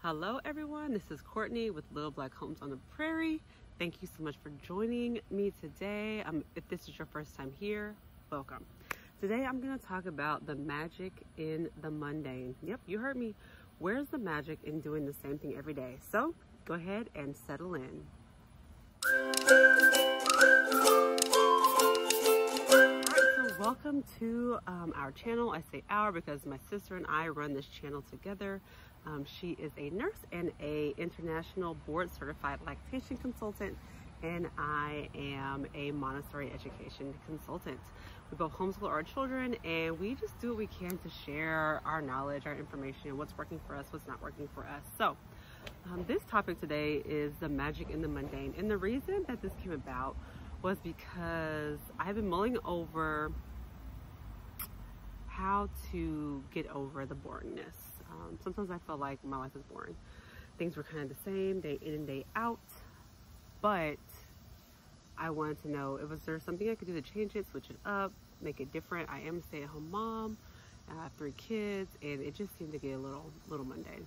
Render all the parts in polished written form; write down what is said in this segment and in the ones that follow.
Hello everyone, this is Courtney with Little Black Homes on the Prairie. Thank you so much for joining me today. If this is your first time here, welcome. Today I'm going to talk about the magic in the mundane. Yep, you heard me. Where's the magic in doing the same thing every day? So go ahead and settle in. Welcome to our channel. I say our because my sister and I run this channel together. She is a nurse and a international board certified lactation consultant, and I am a Montessori education consultant. We both homeschool our children, and we just do what we can to share our knowledge, our information, what's working for us, what's not working for us. So this topic today is the magic in the mundane, and the reason that this came about was because I've been mulling over how to get over the boringness. Sometimes I feel like my life is boring. Things were kind of the same day in and day out, but I wanted to know, was there something I could do to change it, switch it up, make it different? I am a stay-at-home mom. I have 3 kids, and it just seemed to get a little mundane.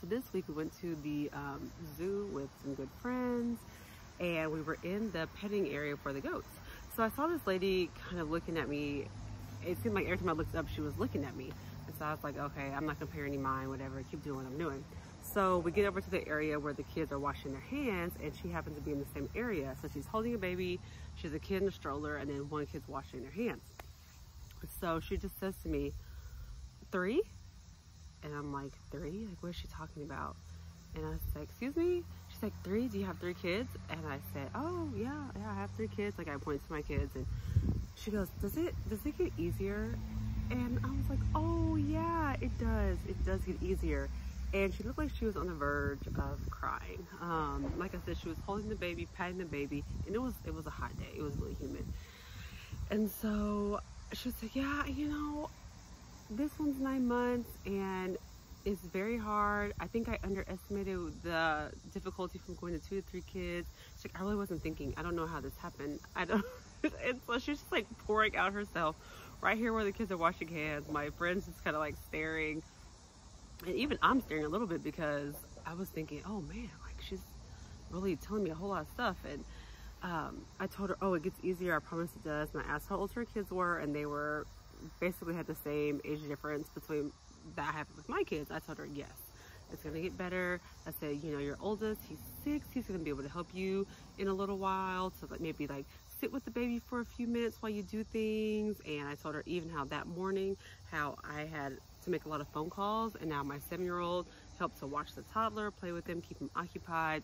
So this week we went to the zoo with some good friends, and we were in the petting area for the goats. So I saw this lady kind of looking at me. It seemed like every time I looked up, she was looking at me. And so I was like, okay, I'm not gonna pay her any mind, whatever, keep doing what I'm doing. So we get over to the area where the kids are washing their hands, and she happens to be in the same area. So she's holding a baby, she's a kid in a stroller, and then one kid's washing their hands. So she just says to me, 3? And I'm like, 3? Like, what is she talking about? And I said, excuse me? She's like, 3? Do you have 3 kids? And I said, oh yeah, I have 3 kids. Like, I point to my kids, and she goes, does it get easier? And I was like, oh yeah, it does get easier. And she looked like she was on the verge of crying. Like I said, she was holding the baby, patting the baby, and it was a hot day. It was really humid. And so she was like, yeah, you know, this one's 9 months and it's very hard. I think I underestimated the difficulty from going to 2 to 3 kids. She's like, I really wasn't thinking. I don't know how this happened. And so she's just like pouring out herself right here where the kids are washing hands. My friend's just kind of like staring, and even I'm staring a little bit because I was thinking, oh man, like she's really telling me a whole lot of stuff. And I told her, oh, it gets easier, I promise it does. And I asked how old her kids were, and they were basically had the same age difference between that I have with my kids. I told her, yes, it's gonna get better. I said, you know, your oldest, he's 6, he's gonna be able to help you in a little while to like maybe like sit with the baby for a few minutes while you do things. And I told her even how that morning, how I had to make a lot of phone calls, and now my 7-year-old helped to watch the toddler, play with him, keep him occupied,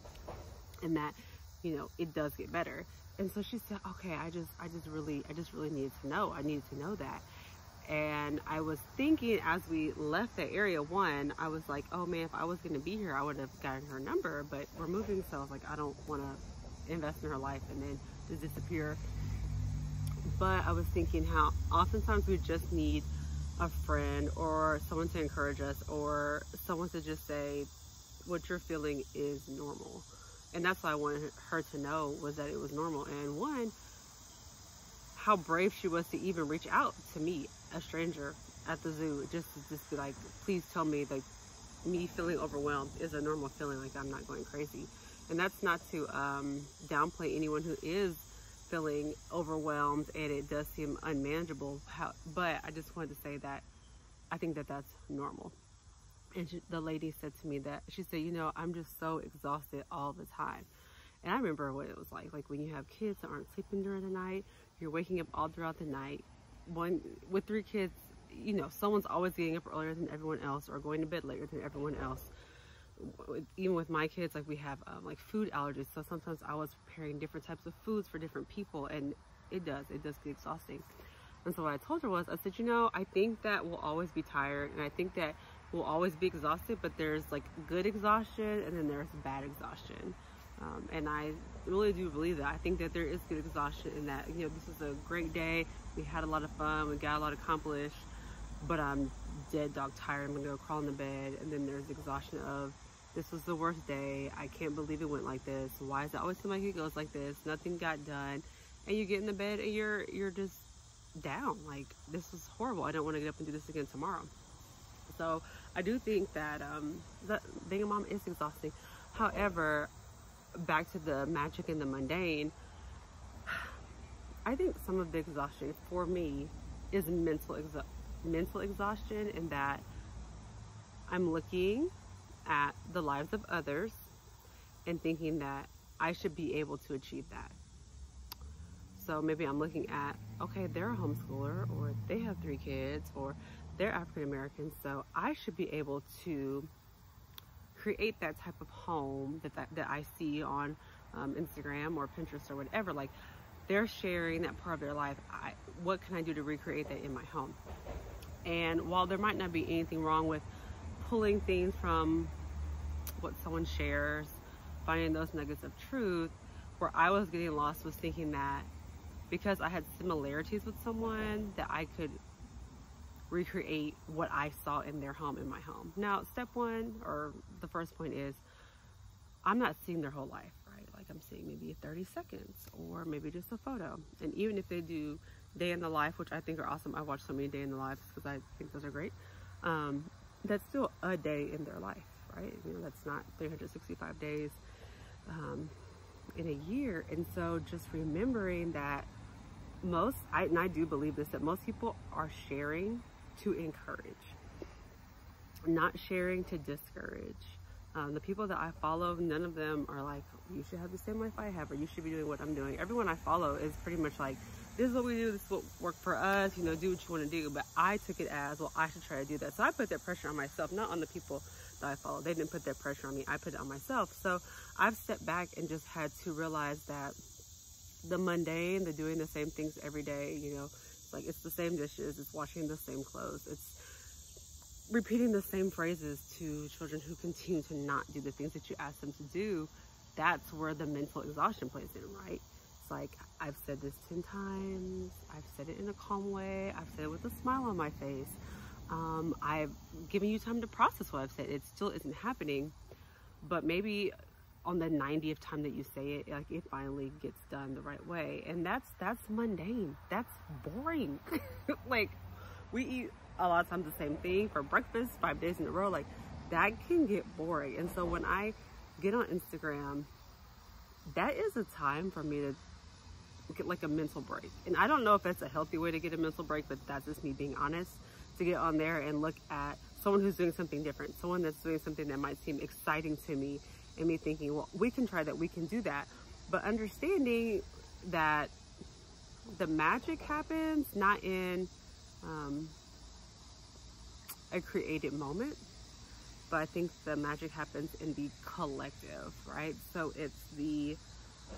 and that, you know, it does get better. And so she said, okay, I just really needed to know. I needed to know that. And I was thinking as we left the area, I was like, oh man, if I was going to be here, I would have gotten her number, but we're moving, so I was like, I don't want to invest in her life and then just disappear. But I was thinking how oftentimes we just need a friend or someone to encourage us, or someone to just say what you're feeling is normal. And that's what I wanted her to know, was that it was normal. And one, how brave she was to even reach out to me, a stranger at the zoo, just to be like, please tell me, like, me feeling overwhelmed is a normal feeling, like I'm not going crazy. And that's not to downplay anyone who is feeling overwhelmed and it does seem unmanageable, but I just wanted to say that I think that that's normal. And the lady said to me that, she said, you know, I'm just so exhausted all the time. And I remember what it was like when you have kids that aren't sleeping during the night, you're waking up all throughout the night. With 3 kids, you know, someone's always getting up earlier than everyone else or going to bed later than everyone else. Even with my kids, like we have like food allergies, so sometimes I was preparing different types of foods for different people, and it does get exhausting. And so what I told her was, I said, you know, I think that we'll always be tired, and I think that we'll always be exhausted, but there's like good exhaustion and then there's bad exhaustion. And I really do believe that. I think that there is good exhaustion in that, you know, this is a great day, we had a lot of fun, we got a lot accomplished, but I'm dead dog tired, I'm gonna go crawl in the bed. And then there's the exhaustion of, this was the worst day, I can't believe it went like this, why does it always seem like it goes like this, nothing got done. And you get in the bed and you're just down, like, this was horrible, I don't want to get up and do this again tomorrow. So I do think that being a mom is exhausting. However, back to the magic and the mundane, I think some of the exhaustion for me is mental exhaustion, in that I'm looking at the lives of others and thinking that I should be able to achieve that. So maybe I'm looking at, okay, they're a homeschooler, or they have 3 kids, or they're African American, so I should be able to create that type of home that I see on Instagram or Pinterest or whatever. Like, they're sharing that part of their life. What can I do to recreate that in my home? And while there might not be anything wrong with pulling things from what someone shares, finding those nuggets of truth, where I was getting lost was thinking that because I had similarities with someone, that I could recreate what I saw in their home in my home. Now, step one, or the first point, is I'm not seeing their whole life, right? Like, I'm seeing maybe 30 seconds or maybe just a photo. And even if they do day in the life, which I think are awesome, I watch so many day in the lives because I think those are great, that's still a day in their life, right? You know, that's not 365 days in a year. And so just remembering that and I do believe this, that most people are sharing to encourage, not sharing to discourage. The people that I follow, none of them are like, you should have the same life I have, or you should be doing what I'm doing. Everyone I follow is pretty much like, this is what we do, this is what worked for us, you know, do what you want to do. But I took it as, well, I should try to do that. So I put that pressure on myself, not on the people that I follow. They didn't put that pressure on me. I put it on myself. So I've stepped back and just had to realize that the mundane, the doing the same things every day, you know, like, it's the same dishes, it's washing the same clothes, it's repeating the same phrases to children who continue to not do the things that you ask them to do. That's where the mental exhaustion plays in, right? It's like, I've said this 10 times, I've said it in a calm way, I've said it with a smile on my face, I've given you time to process what I've said. It still isn't happening, but maybe on the 90th time that you say it, like, it finally gets done the right way. And that's mundane. That's boring. Like, we eat a lot of times the same thing for breakfast 5 days in a row. Like, that can get boring. And so when I get on Instagram, that is a time for me to get like a mental break. And I don't know if that's a healthy way to get a mental break, but that's just me being honest, to get on there and look at someone who's doing something different, someone that's doing something that might seem exciting to me, and me thinking, well, we can try that, we can do that. But understanding that the magic happens not in a creative moment, but I think the magic happens in the collective, right? So it's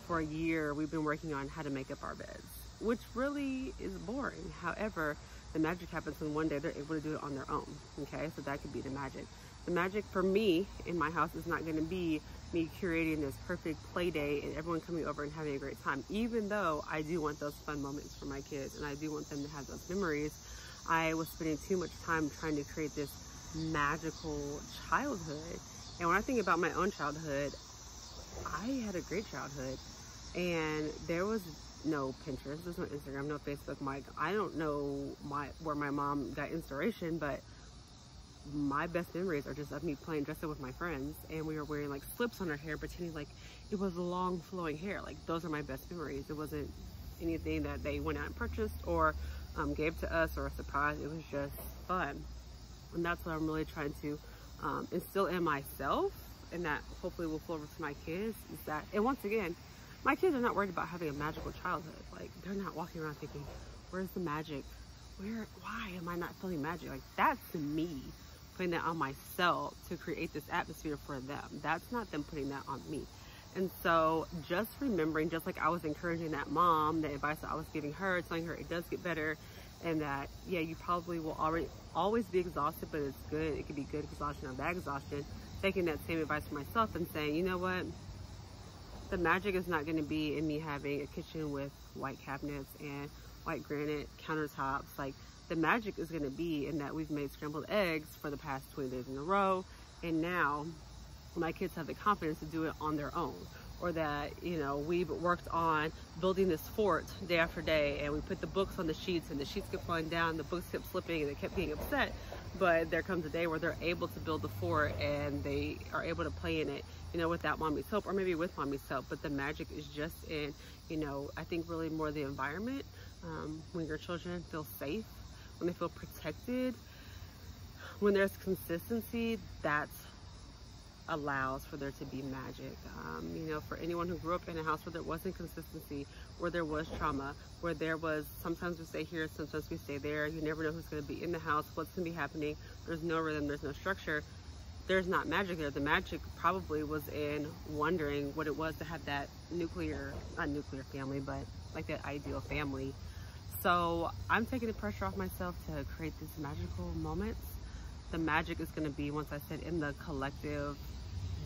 for a year, we've been working on how to make up our beds, which really is boring. However, the magic happens when one day they're able to do it on their own, okay? So that could be the magic. The magic for me in my house is not going to be me curating this perfect play day and everyone coming over and having a great time. Even though I do want those fun moments for my kids and I do want them to have those memories, I was spending too much time trying to create this magical childhood. And when I think about my own childhood, I had a great childhood, and there was no Pinterest, there's no Instagram, no Facebook. I don't know where my mom got inspiration, but my best memories are just of me playing dress up with my friends, and we were wearing like slips on our hair, pretending like it was long flowing hair. Like, those are my best memories. It wasn't anything that they went out and purchased or gave to us or a surprise. It was just fun. And that's what I'm really trying to instill in myself, and that hopefully will flow over to my kids, is that, and once again, my kids are not worried about having a magical childhood. Like, they're not walking around thinking, where's the magic? Why am I not feeling magic? Like, that's me putting that on myself to create this atmosphere for them. That's not them putting that on me. And so just remembering, just like I was encouraging that mom, the advice that I was giving her, telling her it does get better, and that, yeah, you probably will always be exhausted, but it's good. It could be good exhaustion or bad exhaustion. Taking that same advice for myself and saying, you know what? The magic is not going to be in me having a kitchen with white cabinets and white granite countertops. Like, the magic is going to be in that we've made scrambled eggs for the past 20 days in a row, and now my kids have the confidence to do it on their own. Or that, you know, we've worked on building this fort day after day, and we put the books on the sheets, and the sheets kept falling down, the books kept slipping, and they kept getting upset. but there comes a day where they're able to build the fort and they are able to play in it, you know, without mommy's help, or maybe with mommy's help. But the magic is just in, you know, I think really more the environment. When your children feel safe, when they feel protected, when there's consistency, that allows for there to be magic. You know, for anyone who grew up in a house where there wasn't consistency, where there was trauma, where there was, sometimes we stay here, sometimes we stay there, you never know who's going to be in the house, what's going to be happening, there's no rhythm, there's no structure, there's not magic there. The magic probably was in wondering what it was to have that not nuclear family, but like that ideal family. So I'm taking the pressure off myself to create these magical moments. The magic is going to be, once I said, in the collective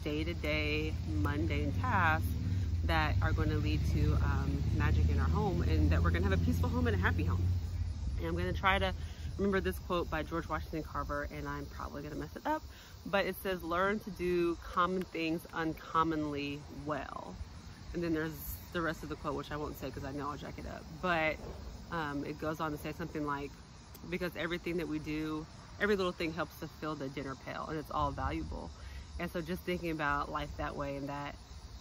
day-to-day mundane tasks that are going to lead to magic in our home, and that we're going to have a peaceful home and a happy home. And I'm going to try to remember this quote by George Washington Carver, and I'm probably going to mess it up, but it says, learn to do common things uncommonly well. And then there's the rest of the quote, which I won't say because I know I'll jack it up, but it goes on to say something like, because everything that we do, every little thing helps to fill the dinner pail, and it's all valuable. And so just thinking about life that way, and that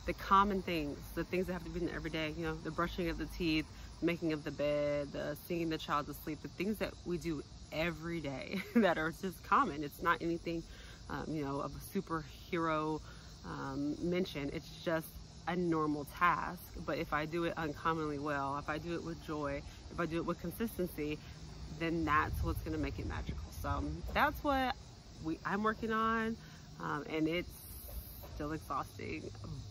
the common things, the things that have to be done every day, you know, the brushing of the teeth, making of the bed, the singing the child to sleep, the things that we do every day that are just common. It's not anything, you know, of a superhero mention. It's just a normal task. But if I do it uncommonly well, if I do it with joy, if I do it with consistency, then that's what's going to make it magical. So that's what I'm working on, and it's still exhausting,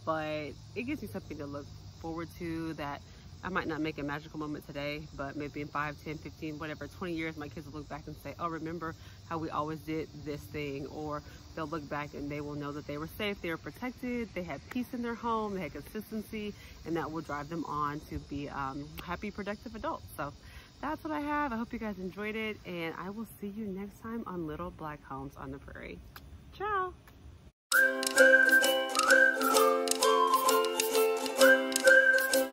but it gives me something to look forward to, that I might not make a magical moment today, but maybe in 5, 10, 15, whatever, 20 years, my kids will look back and say, oh, remember how we always did this thing? Or they'll look back and they will know that they were safe, they were protected, they had peace in their home, they had consistency, and that will drive them on to be happy, productive adults. So that's what I have. I hope you guys enjoyed it, and I will see you next time on Little Black Homes on the Prairie. Ciao.